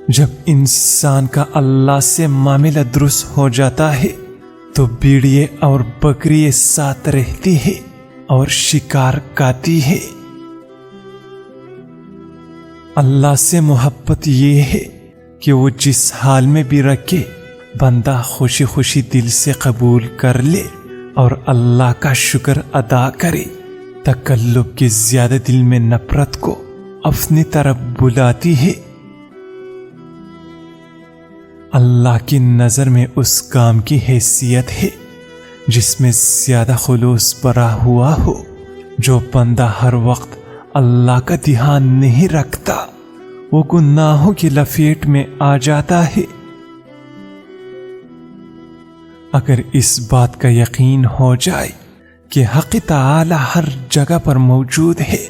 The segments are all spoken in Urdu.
جب انسان کا اللہ سے معاملہ درست ہو جاتا ہے تو بھیڑیے اور بکریے ساتھ رہتی ہے اور شکار کاتی ہے۔ اللہ سے محبت یہ ہے کہ وہ جس حال میں بھی رکھے بندہ خوشی خوشی دل سے قبول کر لے اور اللہ کا شکر ادا کرے۔ تکلف کے زیادہ دل میں نفرت کو اپنی طرف بلاتی ہے۔ اللہ کی نظر میں اس کام کی حیثیت ہے جس میں زیادہ خلوص بھرا ہوا ہو۔ جو بندہ ہر وقت اللہ کا دھیان نہیں رکھتا وہ گناہوں کی لپیٹ میں آ جاتا ہے۔ اگر اس بات کا یقین ہو جائے کہ حق تعالی ہر جگہ پر موجود ہے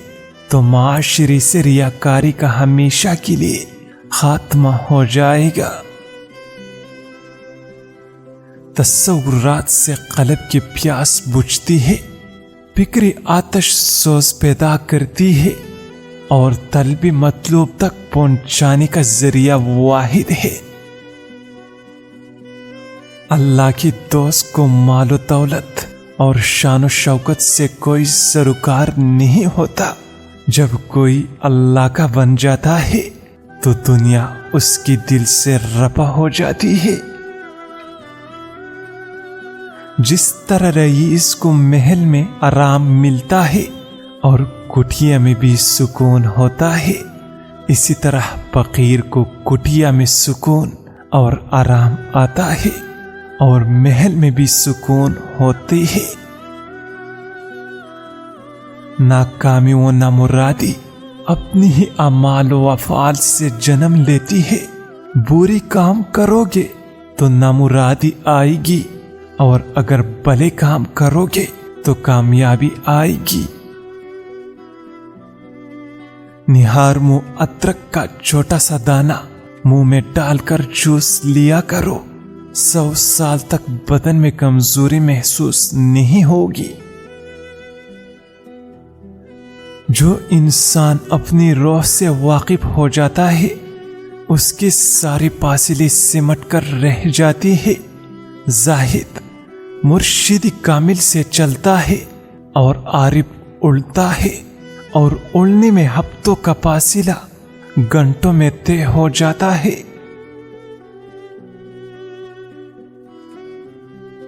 تو معاشرے سے ریاکاری کا ہمیشہ کے لیے خاتمہ ہو جائے گا۔ تصورات سے قلب کی پیاس بجھتی ہے، فکری آتش سوز پیدا کرتی ہے اور طلب مطلوب تک پہنچانے کا ذریعہ واحد ہے۔ اللہ کی دوست کو مال و دولت اور شان و شوکت سے کوئی سروکار نہیں ہوتا۔ جب کوئی اللہ کا بن جاتا ہے تو دنیا اس کی دل سے رفع ہو جاتی ہے۔ جس طرح رئیس کو محل میں آرام ملتا ہے اور کٹیا میں بھی سکون ہوتا ہے، اسی طرح فقیر کو کٹیا میں سکون اور آرام آتا ہے اور محل میں بھی سکون ہوتی ہے۔ ناکامی و نامرادی اپنی ہی اعمال و افعال سے جنم لیتی ہے۔ بری کام کرو گے تو نامرادی آئے گی اور اگر بھلے کام کرو گے تو کامیابی آئے گی۔ نہار منہ ادرک کا چھوٹا سا دانہ منہ میں ڈال کر جوس لیا کرو، 100 سال تک بدن میں کمزوری محسوس نہیں ہوگی۔ جو انسان اپنی روح سے واقف ہو جاتا ہے اس کی ساری فاصلے سمٹ کر رہ جاتی ہے۔ زاہد مرشد کامل سے چلتا ہے اور عارف اڑتا ہے، اور اڑنے میں ہفتوں کا فاصلہ گھنٹوں میں طے ہو جاتا ہے۔